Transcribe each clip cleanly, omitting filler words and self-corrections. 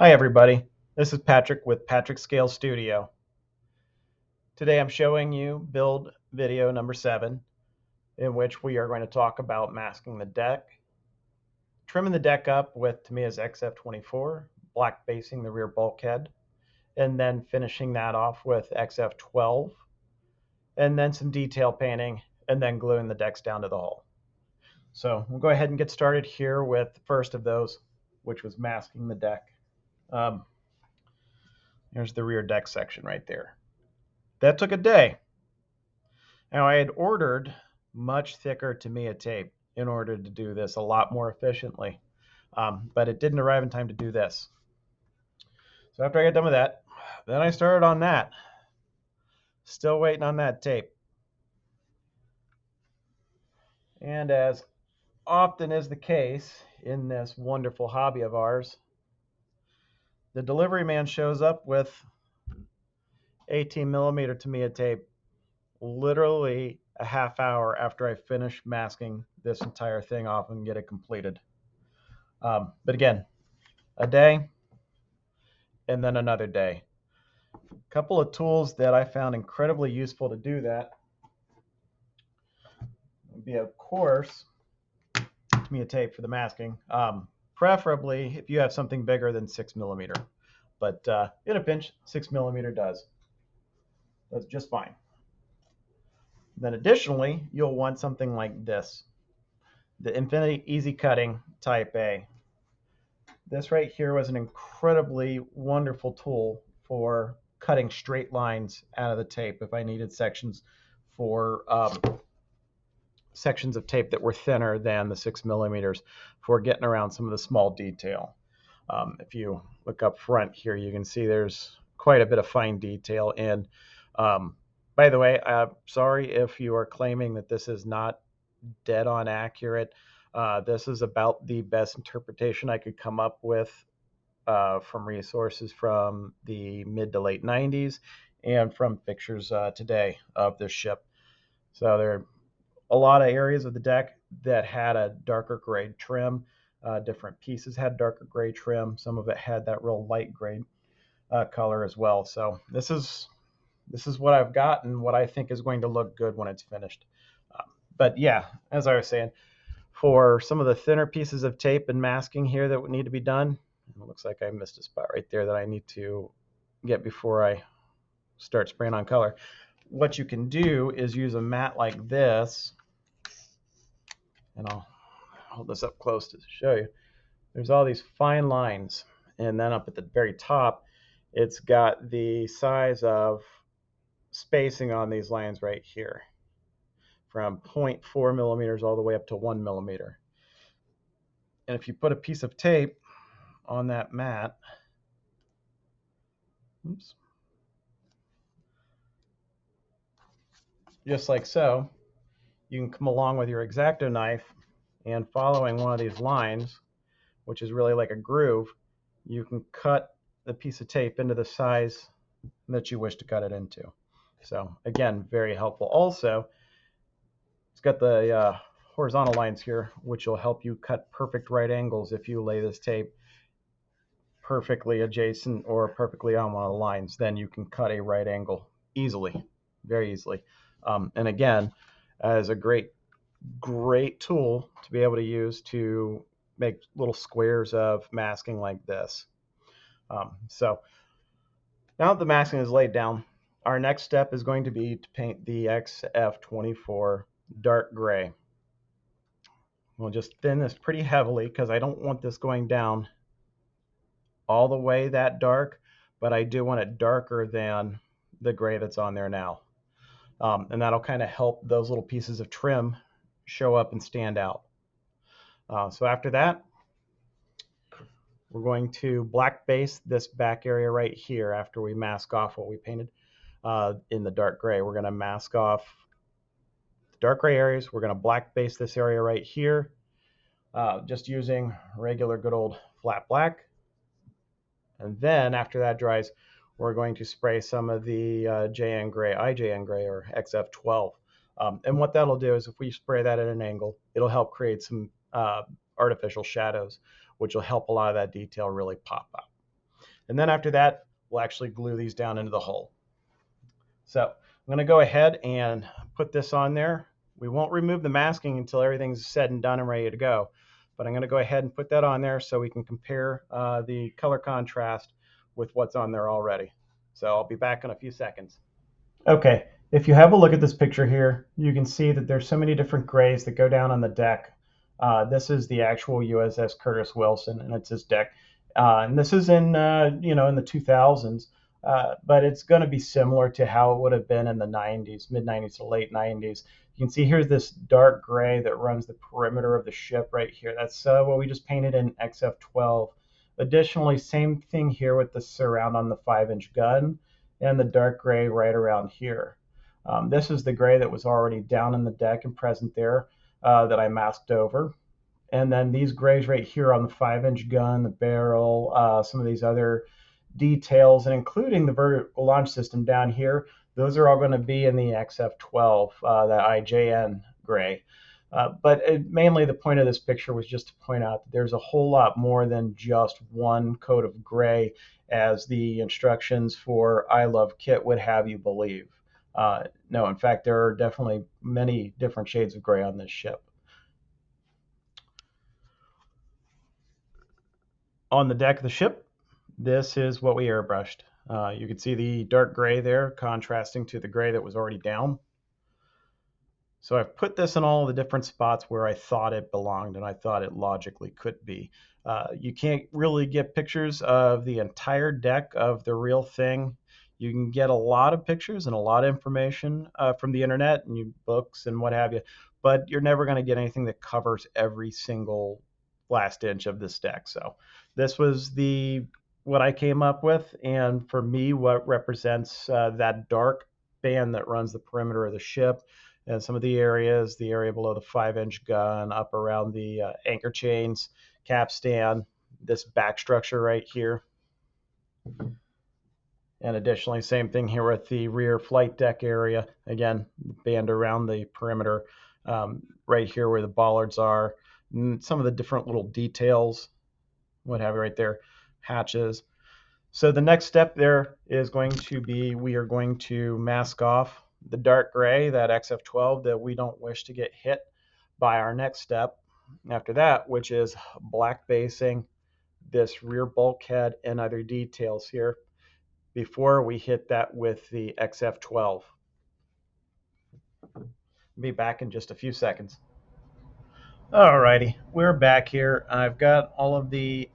Hi everybody, this is Patrick with Patrick Scale Studio. Today I'm showing you build video number 7, in which we are going to talk about masking the deck, trimming the deck up with Tamiya's XF24, black basing the rear bulkhead, and then finishing that off with XF12, and then some detail painting, and then gluing the decks down to the hull. So we'll go ahead and get started here with the first of those, which was masking the deck. Here's the rear deck section right there. That took a day. Now, I had ordered much thicker Tamiya tape in order to do this a lot more efficiently, but it didn't arrive in time to do this. So after I got done with that, then I started on that. Still waiting on that tape. And as often is the case in this wonderful hobby of ours, the delivery man shows up with 18 millimeter Tamiya tape literally a half hour after I finish masking this entire thing off and get it completed. But again, a day and then another day. A couple of tools that I found incredibly useful to do that would be, of course, Tamiya tape for the masking. Preferably if you have something bigger than 6 millimeter, but in a pinch, 6 millimeter does just fine. Then additionally, you'll want something like this, the Infinity Easy Cutting Type A. This right here was an incredibly wonderful tool for cutting straight lines out of the tape if I needed sections for sections of tape that were thinner than the 6 millimeters for getting around some of the small detail. If you look up front here, you can see there's quite a bit of fine detail. And by the way, I'm sorry if you are claiming that this is not dead on accurate. This is about the best interpretation I could come up with from resources from the mid to late 90s and from pictures today of this ship. So there are a lot of areas of the deck that had a darker gray trim. Different pieces had darker gray trim. Some of it had that real light gray color as well. So this is what I've got and what I think is going to look good when it's finished. But yeah, as I was saying, for some of the thinner pieces of tape and masking here that would need to be done, it looks like I missed a spot right there that I need to get before I start spraying on color. What you can do is use a mat like this, and I'll hold this up close to show you. There's all these fine lines, and then up at the very top, it's got the size of spacing on these lines right here, from 0.4 millimeters all the way up to 1 millimeter. And if you put a piece of tape on that mat, oops, just like so, you can come along with your X-Acto knife and following one of these lines, which is really like a groove, you can cut the piece of tape into the size that you wish to cut it into. So again, very helpful. Also, it's got the horizontal lines here, which will help you cut perfect right angles if you lay this tape perfectly adjacent or perfectly on one of the lines. Then you can cut a right angle easily, very easily. And again, as a great tool to be able to use to make little squares of masking like this. So now that the masking is laid down, our next step is going to be to paint the XF24 dark gray. We'll just thin this pretty heavily because I don't want this going down all the way that dark, but I do want it darker than the gray that's on there now. And that'll kind of help those little pieces of trim show up and stand out. So after that, we're going to black base this back area right here after we mask off what we painted in the dark gray. We're going to mask off the dark gray areas. We're going to black base this area right here, just using regular good old flat black. And then after that dries, we're going to spray some of the IJN gray or XF12. And what that'll do is if we spray that at an angle, it'll help create some artificial shadows, which will help a lot of that detail really pop up. And then after that, we'll actually glue these down into the hull. So I'm going to go ahead and put this on there. We won't remove the masking until everything's said and done and ready to go. But I'm going to go ahead and put that on there so we can compare the color contrast with what's on there already. So I'll be back in a few seconds. Okay, if you have a look at this picture here, you can see that there's so many different grays that go down on the deck. This is the actual USS Curtis Wilson, and it's his deck. And this is in in the 2000s, but it's going to be similar to how it would have been in the 90s, mid 90s to late 90s. You can see here's this dark gray that runs the perimeter of the ship right here. That's what we just painted in XF12. Additionally, same thing here with the surround on the 5-inch gun and the dark gray right around here. This is the gray that was already down in the deck and present there that I masked over. And then these grays right here on the 5-inch gun, the barrel, some of these other details, and including the vertical launch system down here, those are all going to be in the XF12, the IJN gray. But mainly the point of this picture was just to point out that there's a whole lot more than just one coat of gray, as the instructions for I Love Kit would have you believe. No, in fact, there are definitely many different shades of gray on this ship. On the deck of the ship, this is what we airbrushed. You can see the dark gray there contrasting to the gray that was already down. So I've put this in all the different spots where I thought it belonged and I thought it logically could be. You can't really get pictures of the entire deck of the real thing. You can get a lot of pictures and a lot of information from the internet and books and what have you, but you're never going to get anything that covers every single last inch of this deck. So this was what I came up with, and for me, what represents that dark band that runs the perimeter of the ship, and some of the areas, the area below the 5-inch gun, up around the anchor chains, capstan, this back structure right here. And additionally, same thing here with the rear flight deck area. Again, band around the perimeter, right here where the bollards are, and some of the different little details, what have you right there, hatches. So the next step there is going to be, we are going to mask off the dark gray, that XF12 that we don't wish to get hit by our next step after that, which is black basing this rear bulkhead and other details here before we hit that with the XF12. Be back in just a few seconds. Alrighty, we're back here. I've got all of the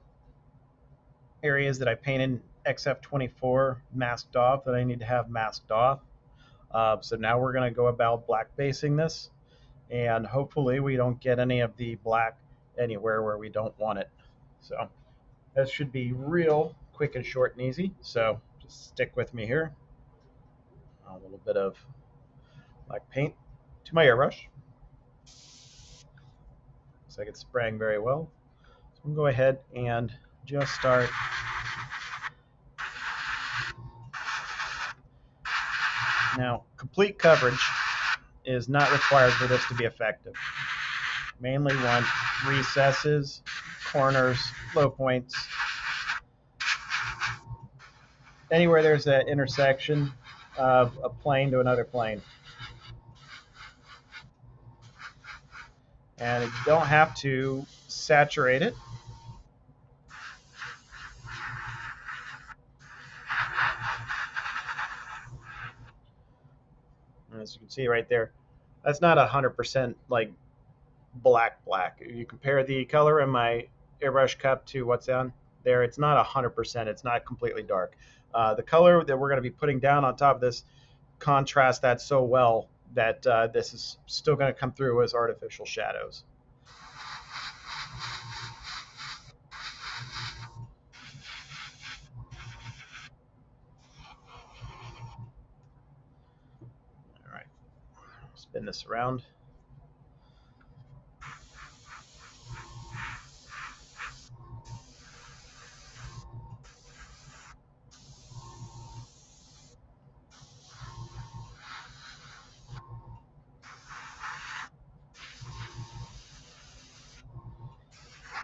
areas that I painted XF24 masked off that I need to have masked off. So now we're going to go about black basing this, and hopefully we don't get any of the black anywhere where we don't want it. So this should be real quick and short and easy. So just stick with me here. A little bit of black paint to my airbrush. Looks like it's spraying very well. So I'm going to go ahead and just start now. Complete coverage is not required for this to be effective. Mainly want recesses, corners, low points, anywhere there's that intersection of a plane to another plane. And you don't have to saturate it. And as you can see right there, that's not 100% like black. You compare the color in my airbrush cup to what's on there, it's not 100%. It's not completely dark. The color that we're going to be putting down on top of this contrasts that so well that this is still going to come through as artificial shadows. All right, spin this around.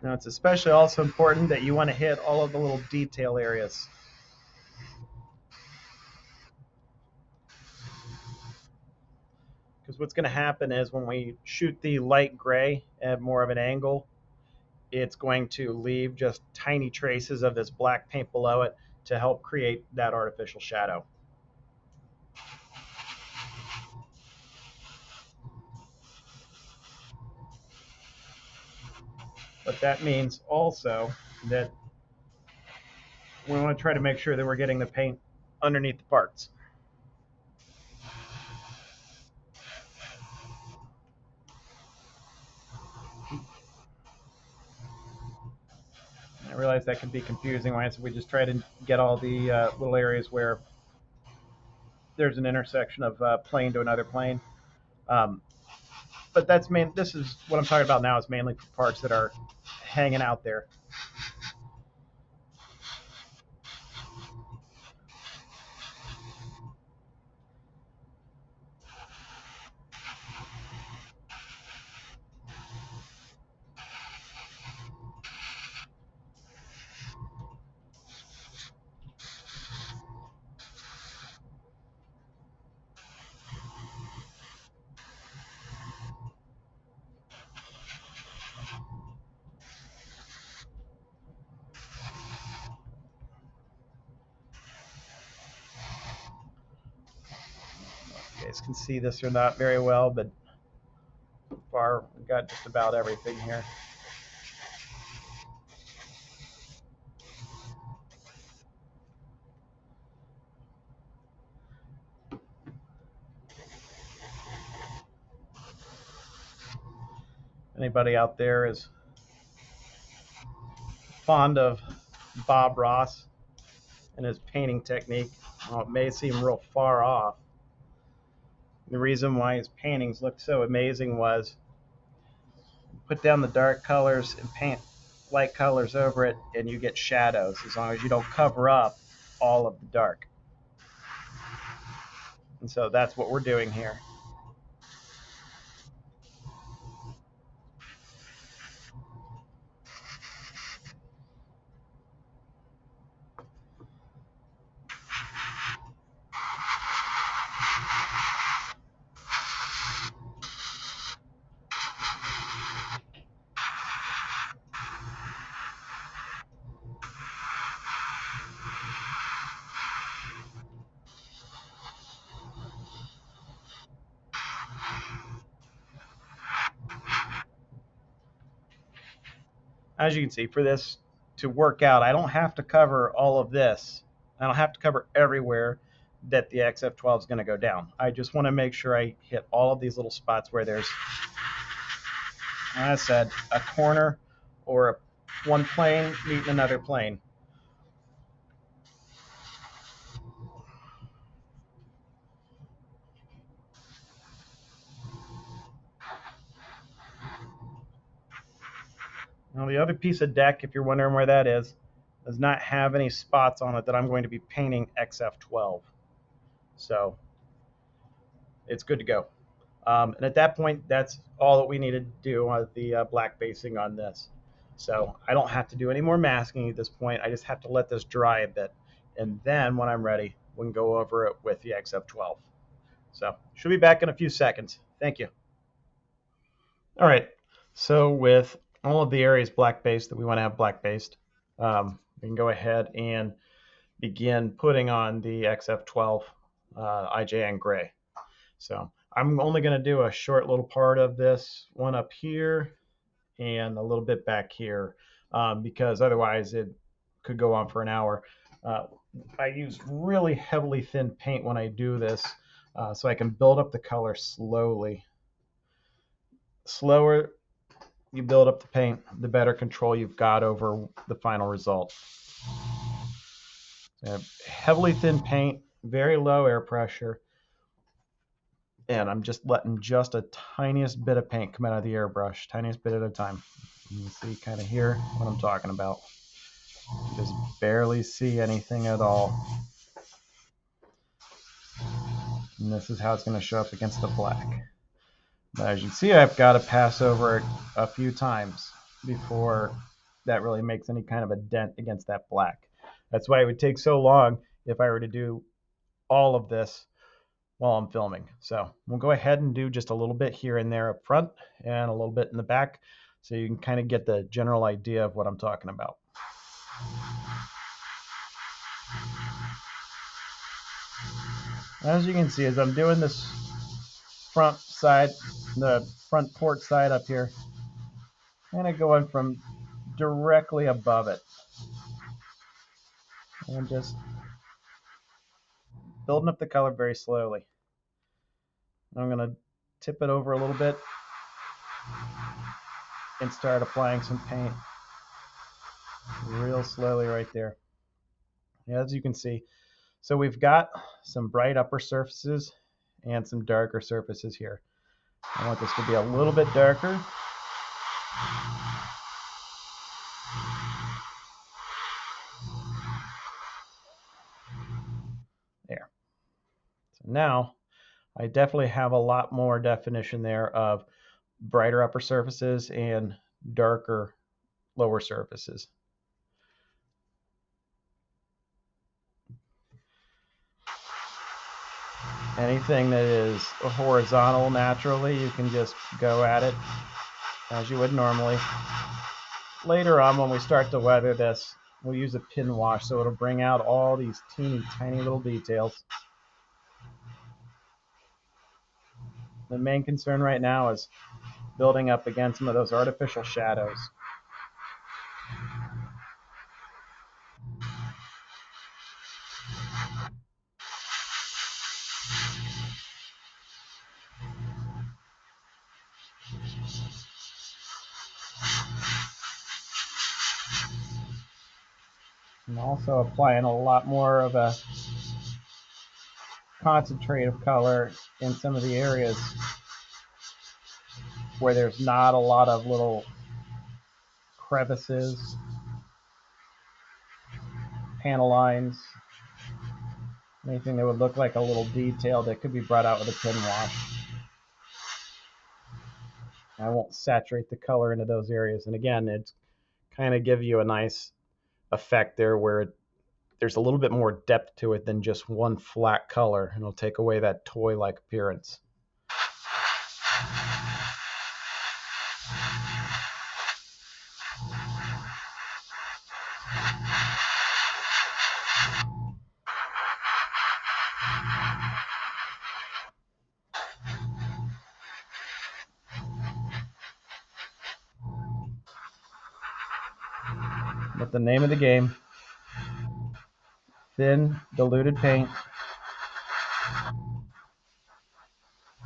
Now it's especially also important that you want to hit all of the little detail areas. Because what's going to happen is when we shoot the light gray at more of an angle, it's going to leave just tiny traces of this black paint below it to help create that artificial shadow. But that means also that we want to try to make sure that we're getting the paint underneath the parts. I realize that can be confusing, right? So we just try to get all the little areas where there's an intersection of plane to another plane. Um, but that's main. This is what I'm talking about now. Is mainly for parts that are hanging out there. You guys can see this or not very well, but so far we've got just about everything here. Anybody out there is fond of Bob Ross and his painting technique. Well, it may seem real far off. The reason why his paintings looked so amazing was put down the dark colors and paint light colors over it, and you get shadows as long as you don't cover up all of the dark. And so that's what we're doing here. As you can see, for this to work out, I don't have to cover all of this. I don't have to cover everywhere that the XF12 is going to go down. I just want to make sure I hit all of these little spots where there's, as I said, a corner or one plane meeting another plane. Now the other piece of deck, if you're wondering where that is, does not have any spots on it that I'm going to be painting XF12. So it's good to go. And at that point, that's all that we needed to do on the black basing on this. So I don't have to do any more masking at this point. I just have to let this dry a bit. And then when I'm ready, we can go over it with the XF12. So should be back in a few seconds. Thank you. All right. So with all of the areas black based that we want to have black based, we can go ahead and begin putting on the XF12 IJN gray. So I'm only going to do a short little part of this one up here and a little bit back here because otherwise it could go on for an hour. I use really heavily thin paint when I do this so I can build up the color slowly. Slower you build up the paint, the better control you've got over the final result. Heavily thin paint, very low air pressure, and I'm just letting just a tiniest bit of paint come out of the airbrush, tiniest bit at a time. You can see kind of here what I'm talking about. You just barely see anything at all. And this is how it's going to show up against the black. But as you can see, I've got to pass over it a few times before that really makes any kind of a dent against that black. That's why it would take so long if I were to do all of this while I'm filming. So we'll go ahead and do just a little bit here and there up front and a little bit in the back so you can kind of get the general idea of what I'm talking about. As you can see, as I'm doing this front side, the front port side up here, kind of going from directly above it and just building up the color very slowly. I'm going to tip it over a little bit and start applying some paint real slowly right there. As you can see, so we've got some bright upper surfaces and some darker surfaces here. I want this to be a little bit darker. There. So now I definitely have a lot more definition there of brighter upper surfaces and darker lower surfaces. Anything that is horizontal naturally, you can just go at it as you would normally. Later on, when we start to weather this, we'll use a pin wash so it'll bring out all these teeny tiny little details. The main concern right now is building up against some of those artificial shadows. I'm also applying a lot more of a concentrative color in some of the areas where there's not a lot of little crevices, panel lines, anything that would look like a little detail that could be brought out with a pin wash. I won't saturate the color into those areas. And again, it's kind of give you a nice effect there where there's a little bit more depth to it than just one flat color, and it'll take away that toy-like appearance. But the name of the game, thin diluted paint,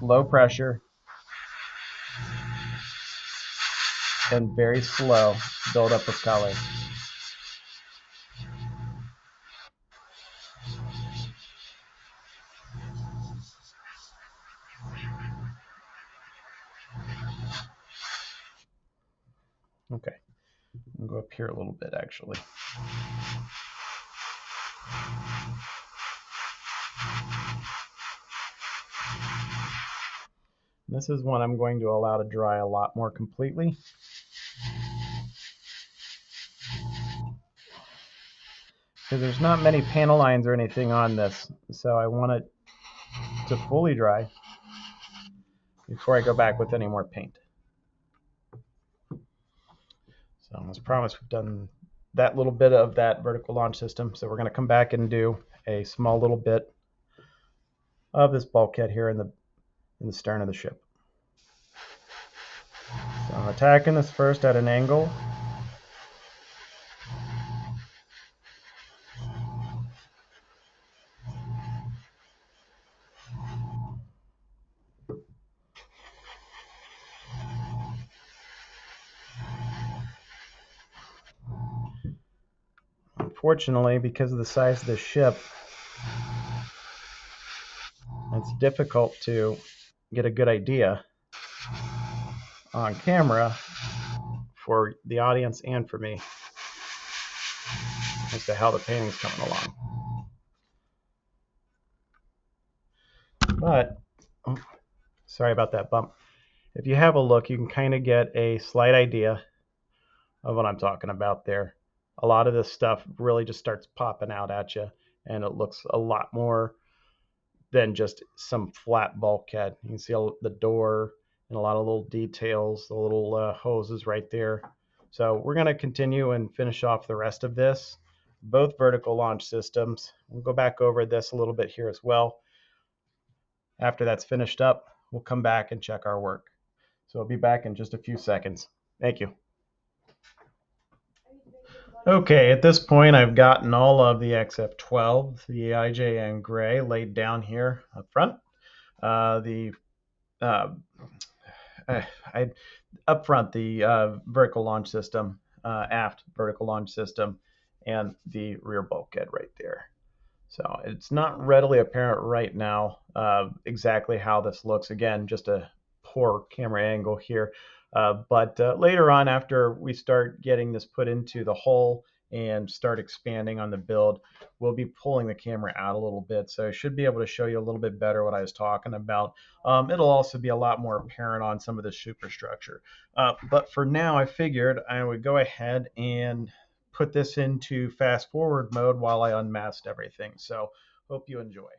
low pressure, and very slow buildup of color. Okay, I'll go up here a little bit actually. This is one I'm going to allow to dry a lot more completely. Because there's not many panel lines or anything on this, so I want it to fully dry before I go back with any more paint. So as promised, we've done that little bit of that vertical launch system, so we're going to come back and do a small little bit of this bulkhead here in the stern of the ship. So I'm attacking this first at an angle. Unfortunately, because of the size of the ship, it's difficult to get a good idea on camera for the audience and for me as to how the painting's coming along. But, oh, sorry about that bump. If you have a look, you can kind of get a slight idea of what I'm talking about there. A lot of this stuff really just starts popping out at you, and it looks a lot more than just some flat bulkhead. You can see the door and a lot of little details, the little hoses right there. So we're going to continue and finish off the rest of this, both vertical launch systems. We'll go back over this a little bit here as well. After that's finished up, we'll come back and check our work. So I'll be back in just a few seconds. Thank you. Okay, at this point, I've gotten all of the XF12, the IJN gray laid down here up front. The up front, the vertical launch system, aft vertical launch system, and the rear bulkhead right there. So it's not readily apparent right now exactly how this looks. Again, just a poor camera angle here. But later on, after we start getting this put into the hull and start expanding on the build, we'll be pulling the camera out a little bit. So I should be able to show you a little bit better what I was talking about. It'll also be a lot more apparent on some of the superstructure. But for now, I figured I would go ahead and put this into fast forward mode while I unmasked everything. So hope you enjoy.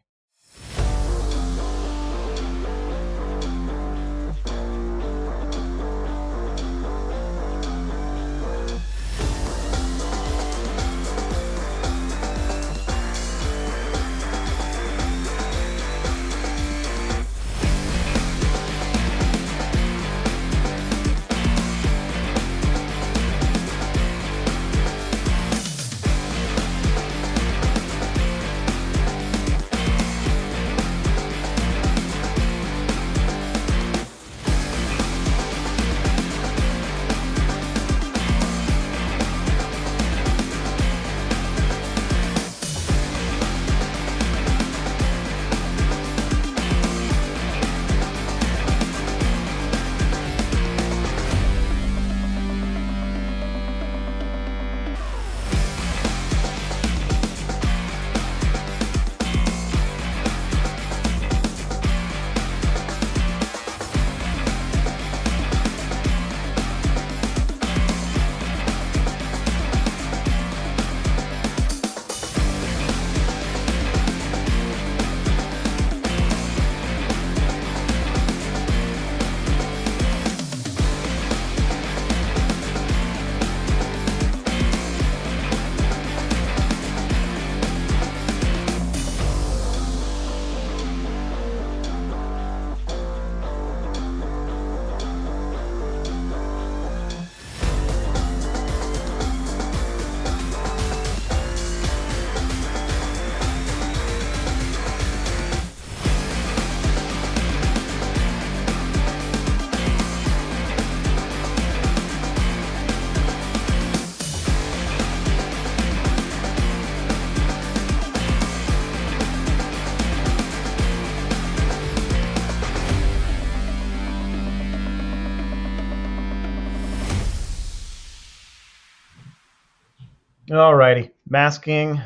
Alrighty, masking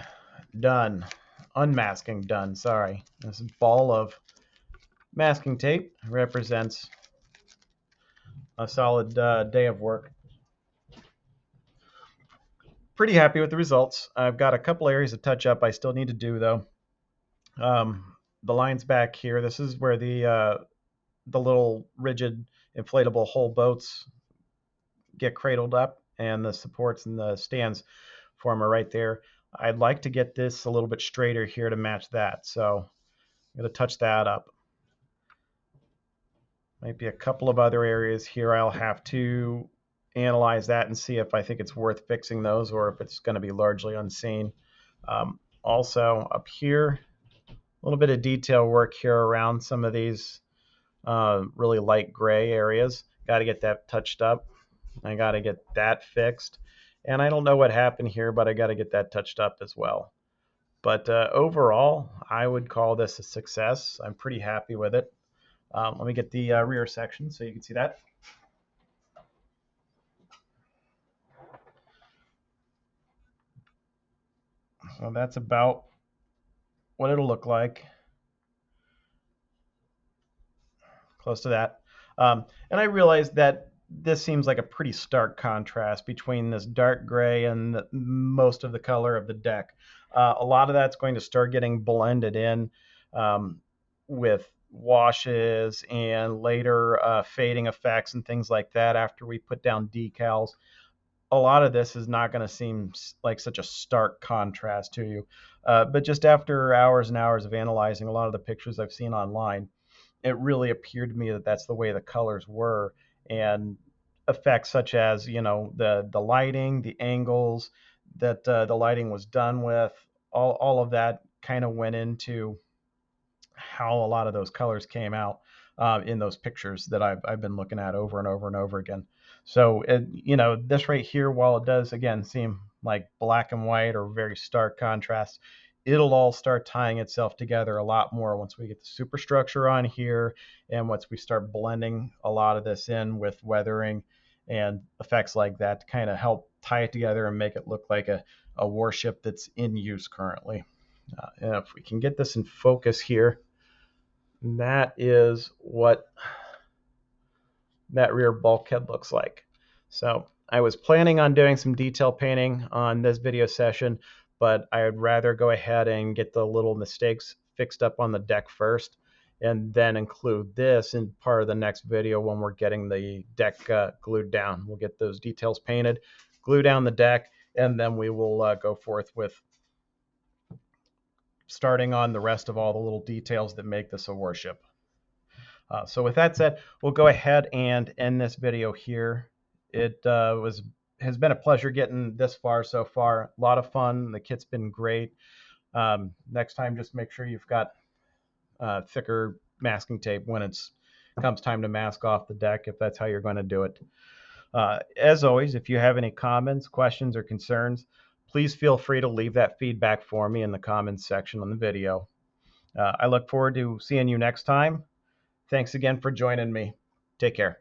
done. Unmasking done, sorry. This ball of masking tape represents a solid day of work. Pretty happy with the results. I've got a couple areas to touch up I still need to do though. The lines back here, this is where the little rigid inflatable hull boats get cradled up, and the supports and the stands form are right there. I'd like to get this a little bit straighter here to match that, so I'm going to touch that up. Might be a couple of other areas here I'll have to analyze that and see if I think it's worth fixing those or if it's going to be largely unseen. Also up here, a little bit of detail work here around some of these really light gray areas. Got to get that touched up. I got to get that fixed. And I don't know what happened here, but I got to get that touched up as well. But overall, I would call this a success. I'm pretty happy with it. Let me get the rear section so you can see that. So that's about what it'll look like. Close to that. And I realized that this seems like a pretty stark contrast between this dark gray and most of the color of the deck. A lot of that's going to start getting blended in with washes and later fading effects and things like that after we put down decals. A lot of this is not going to seem like such a stark contrast to you. But just after hours and hours of analyzing a lot of the pictures I've seen online, it really appeared to me that that's the way the colors were. And effects such as, the lighting, the angles that the lighting was done with, all of that kind of went into how a lot of those colors came out in those pictures that I've been looking at over and over and over again. So, this right here, while it does, again, seem like black and white or very stark contrast, it'll all start tying itself together a lot more once we get the superstructure on here and once we start blending a lot of this in with weathering and effects like that to kind of help tie it together and make it look like a warship that's in use currently. And if we can get this in focus here, that is what that rear bulkhead looks like. So I was planning on doing some detail painting on this video session, but I would rather go ahead and get the little mistakes fixed up on the deck first and then include this in part of the next video when we're getting the deck glued down. We'll get those details painted, glue down the deck, and then we will go forth with starting on the rest of all the little details that make this a warship. So with that said, we'll go ahead and end this video here. It has been a pleasure getting this far so far. A lot of fun. The kit's been great. Next time, just make sure you've got thicker masking tape when it comes time to mask off the deck, if that's how you're going to do it. As always, if you have any comments, questions, or concerns, please feel free to leave that feedback for me in the comments section on the video. I look forward to seeing you next time. Thanks again for joining me. Take care.